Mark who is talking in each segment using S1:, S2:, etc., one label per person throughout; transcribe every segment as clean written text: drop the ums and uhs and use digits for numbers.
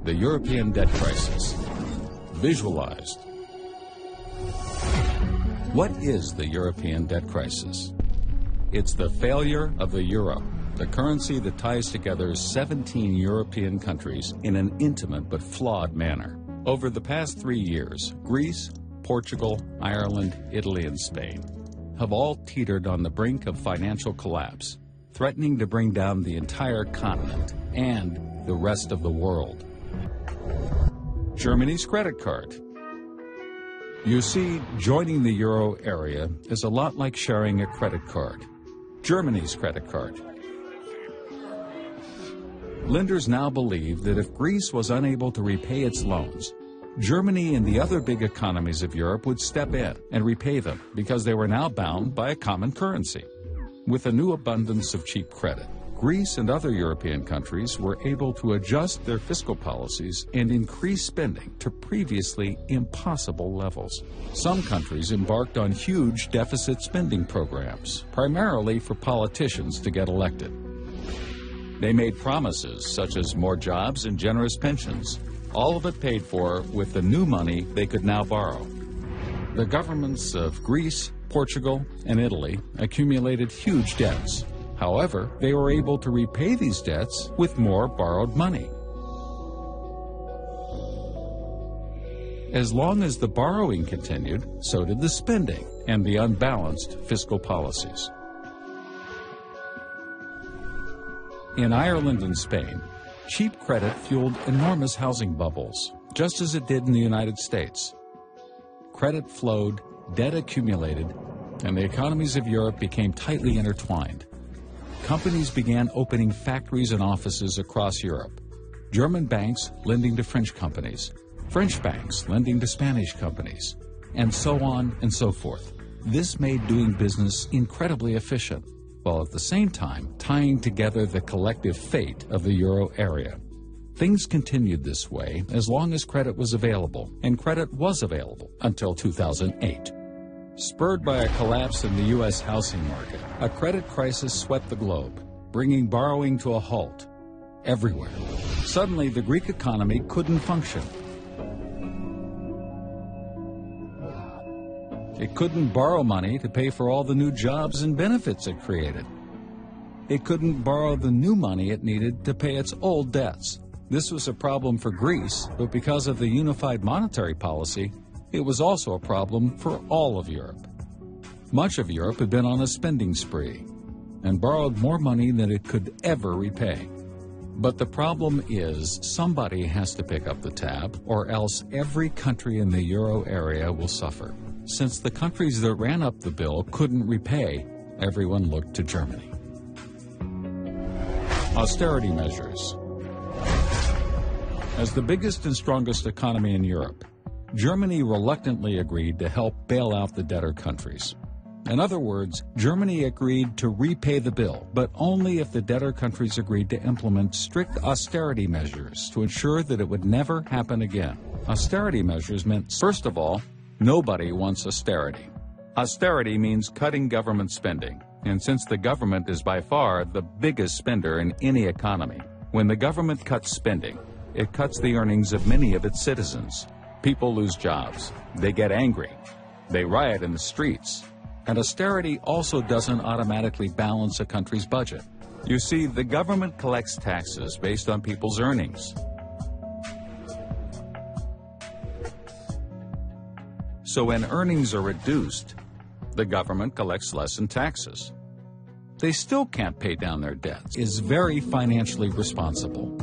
S1: The European debt crisis. Visualized. What is the European debt crisis? It's the failure of the euro, the currency that ties together 17 European countries in an intimate but flawed manner. Over the past 3 years, Greece, Portugal, Ireland, Italy, and Spain have all teetered on the brink of financial collapse, threatening to bring down the entire continent and the rest of the world. Germany's credit card. You see, joining the euro area is a lot like sharing a credit card. Germany's credit card. Lenders now believe that if Greece was unable to repay its loans, Germany and the other big economies of Europe would step in and repay them because they were now bound by a common currency. With a new abundance of cheap credit, Greece and other European countries were able to adjust their fiscal policies and increase spending to previously impossible levels. Some countries embarked on huge deficit spending programs, primarily for politicians to get elected. They made promises such as more jobs and generous pensions, all of it paid for with the new money they could now borrow. The governments of Greece, Portugal, and Italy accumulated huge debts. However, they were able to repay these debts with more borrowed money. As long as the borrowing continued, so did the spending and the unbalanced fiscal policies. In Ireland and Spain, cheap credit fueled enormous housing bubbles, just as it did in the United States. Credit flowed, debt accumulated, and the economies of Europe became tightly intertwined. Companies began opening factories and offices across Europe. German banks lending to French companies, French banks lending to Spanish companies, and so on and so forth. This made doing business incredibly efficient, while at the same time tying together the collective fate of the euro area. Things continued this way as long as credit was available, and credit was available until 2008. Spurred by a collapse in the U.S. housing market, a credit crisis swept the globe, bringing borrowing to a halt everywhere. Suddenly, the Greek economy couldn't function. It couldn't borrow money to pay for all the new jobs and benefits it created. It couldn't borrow the new money it needed to pay its old debts. This was a problem for Greece, but because of the unified monetary policy, it was also a problem for all of Europe. Much of Europe had been on a spending spree and borrowed more money than it could ever repay. But the problem is somebody has to pick up the tab, or else every country in the euro area will suffer. Since the countries that ran up the bill couldn't repay, everyone looked to Germany. Austerity measures. As the biggest and strongest economy in Europe, Germany reluctantly agreed to help bail out the debtor countries. In other words, Germany agreed to repay the bill, but only if the debtor countries agreed to implement strict austerity measures to ensure that it would never happen again. Austerity measures meant, first of all, nobody wants austerity. Austerity means cutting government spending, and since the government is by far the biggest spender in any economy, when the government cuts spending, it cuts the earnings of many of its citizens. People lose jobs, they get angry, they riot in the streets, and austerity also doesn't automatically balance a country's budget. You see, the government collects taxes based on people's earnings. So when earnings are reduced, the government collects less in taxes. They still can't pay down their debts. It is very financially responsible.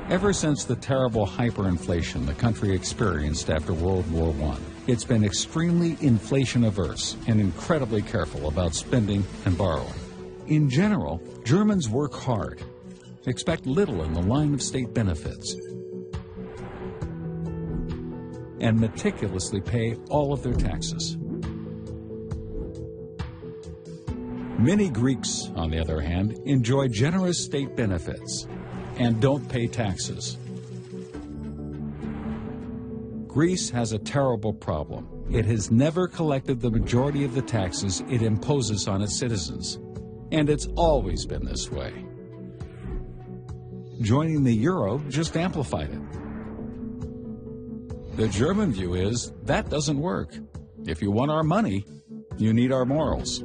S1: Ever since the terrible hyperinflation the country experienced after World War I, it's been extremely inflation-averse and incredibly careful about spending and borrowing. In general, Germans work hard, expect little in the line of state benefits, and meticulously pay all of their taxes. Many Greeks, on the other hand, enjoy generous state benefits and don't pay taxes. Greece has a terrible problem. It has never collected the majority of the taxes it imposes on its citizens, and it's always been this way. Joining the euro just amplified it. The German view is that doesn't work. If you want our money, you need our morals.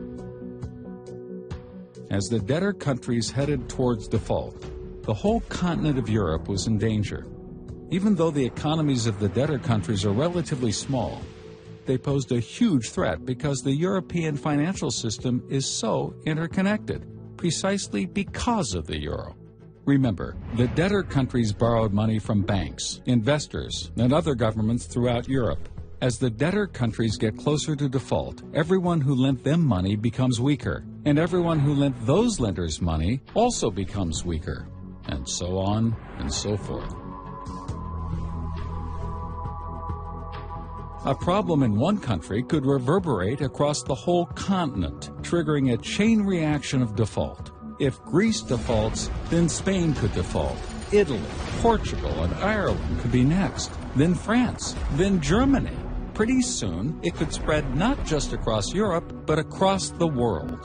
S1: As the debtor countries headed towards default, the whole continent of Europe was in danger. Even though the economies of the debtor countries are relatively small, they posed a huge threat because the European financial system is so interconnected, precisely because of the euro. Remember, the debtor countries borrowed money from banks, investors, and other governments throughout Europe. As the debtor countries get closer to default, everyone who lent them money becomes weaker, and everyone who lent those lenders money also becomes weaker, and so on and so forth. A problem in one country could reverberate across the whole continent, triggering a chain reaction of default. If Greece defaults, then Spain could default. Italy, Portugal, and Ireland could be next. Then France, then Germany. Pretty soon, it could spread not just across Europe, but across the world.